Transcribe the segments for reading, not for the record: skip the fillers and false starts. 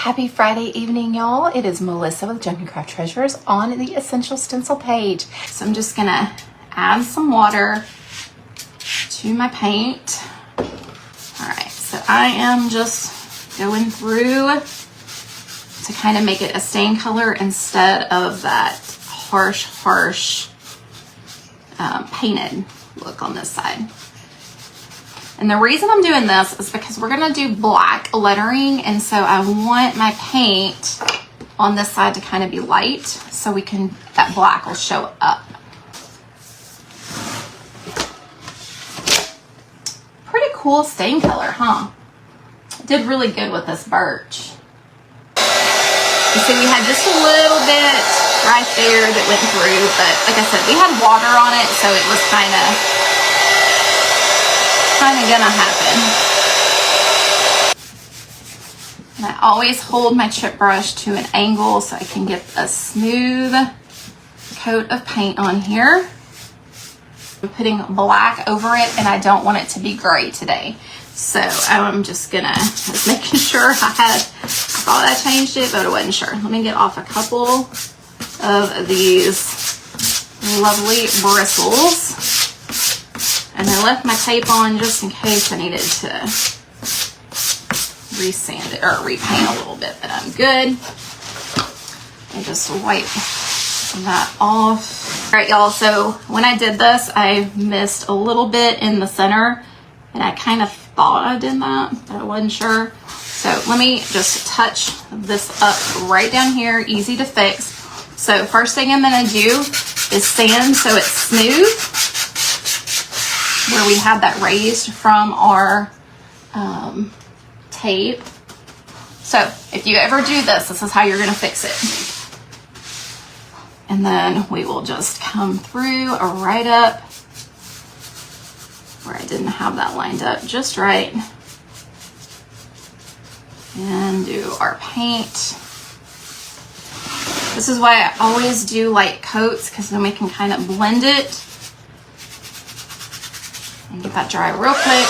Happy Friday evening, y'all. It is Melissa with Junkin Craft Treasures on the Essential Stencil page. So I'm just gonna add some water to my paint. All right, so I am just going through to kind of make it a stain color instead of that harsh painted look on this side. And the reason I'm doing this is because we're gonna do black lettering, and so I want my paint on this side to kind of be light so that black will show up. Pretty cool stain color, huh? Did really good with this birch. You see we had just a little bit right there that went through, but like I said, we had water on it, so it was kind of gonna happen. And I always hold my chip brush to an angle so I can get a smooth coat of paint on here. I'm putting black over it, and I don't want it to be gray today. So I'm just making sure I thought I changed it, but I wasn't sure. Let me get off a couple of these lovely bristles. And I left my tape on just in case I needed to resand it or repaint a little bit, but I'm good. And just wipe that off. All right, y'all, so when I did this, I missed a little bit in the center, and I kind of thought I did that, but I wasn't sure. So let me just touch this up right down here, easy to fix. So first thing I'm gonna do is sand so it's smooth, where we had that raised from our tape. So if you ever do this, this is how you're gonna fix it. And then we will just come through right up where I didn't have that lined up just right. And do our paint. This is why I always do light coats, because then we can kind of blend it. And get that dry real quick.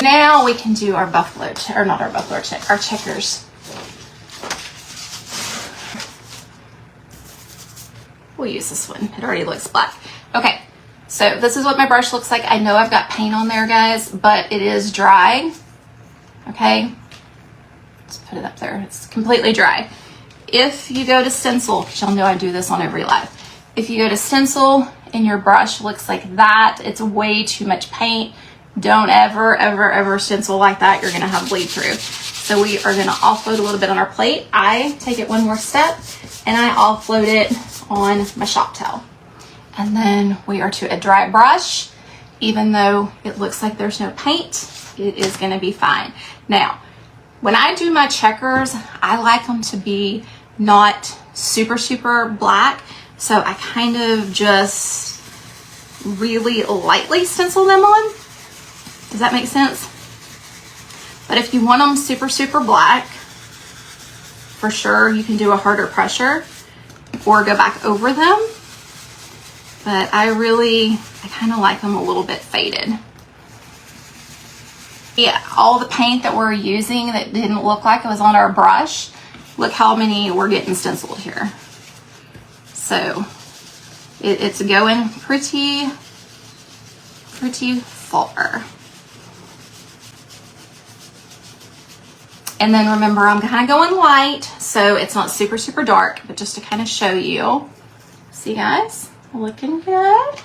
Now we can do our our checkers. We'll use this one. It already looks black. Okay, so this is what my brush looks like. I know I've got paint on there, guys, but it is dry. Okay. Put it up there. It's completely dry. If you go to stencil, because y'all know I do this on every live, if you go to stencil and your brush looks like that, it's way too much paint. Don't ever stencil like that. You're gonna have bleed through. So we are gonna offload a little bit on our plate. I take it one more step and I offload it on my shop towel. And then we are to a dry brush. Even though it looks like there's no paint, it is gonna be fine. Now, when I do my checkers, I like them to be not super black. So I kind of just really lightly stencil them on. Does that make sense? But if you want them super black, for sure you can do a harder pressure or go back over them. But I kind of like them a little bit faded. Yeah, all the paint that we're using that didn't look like it was on our brush, look how many we're getting stenciled here. So it's going pretty far. And then remember, I'm kind of going light, so it's not super dark, but just to kind of show you. See, guys, looking good.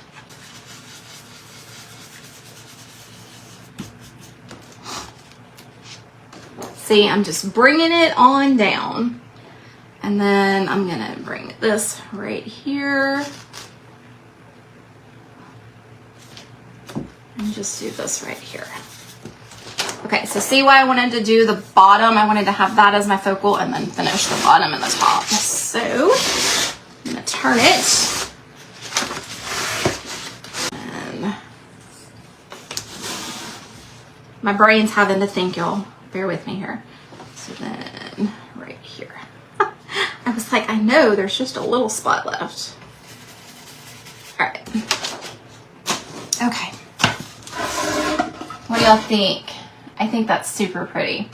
See, I'm just bringing it on down. And then I'm gonna bring this right here. And just do this right here. Okay, so see why I wanted to do the bottom? I wanted to have that as my focal and then finish the bottom and the top. So I'm gonna turn it. And my brain's having to think, y'all. Bear with me here. So then right here. I was like, I know there's just a little spot left. y'all think? I think that's super pretty.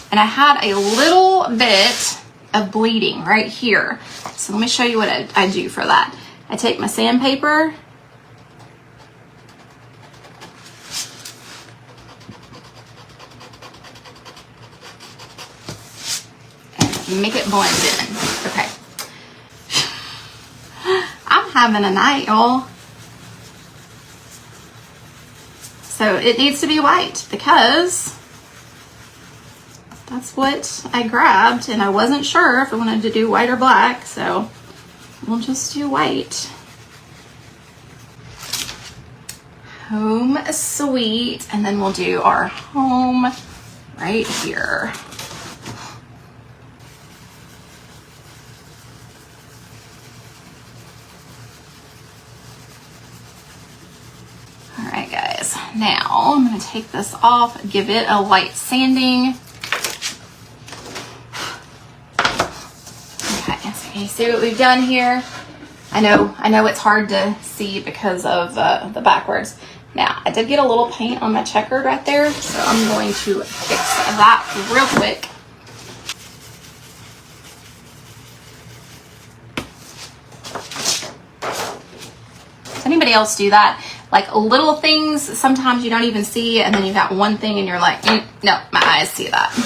And I had a little bit of bleeding right here. So let me show you what I do for that. I take my sandpaper and make it blend in. Okay. I'm having a night, y'all. So it needs to be white because that's what I grabbed, and I wasn't sure if I wanted to do white or black, so we'll just do white. Home sweet, and then we'll do our home right here. All right, guys, now I'm going to take this off, give it a light sanding. Okay, so you see what we've done here? I know it's hard to see because of the backwards. Now, I did get a little paint on my checkered right there, so I'm going to fix that real quick. Does anybody else do that? Like little things, sometimes you don't even see, and then you got one thing and you're like, no, my eyes see that. All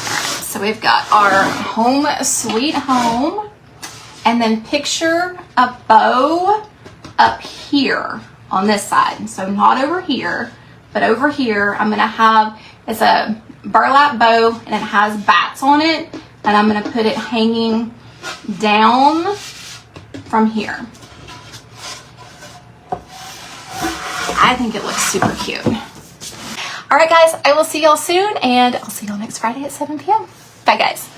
right, so we've got our home sweet home, and then picture a bow up here on this side. So not over here, but over here, I'm gonna have, it's a burlap bow and it has bats on it, and I'm gonna put it hanging down from here. I think it looks super cute. All right, guys, I will see y'all soon, and I'll see y'all next Friday at 7 p.m. Bye, guys.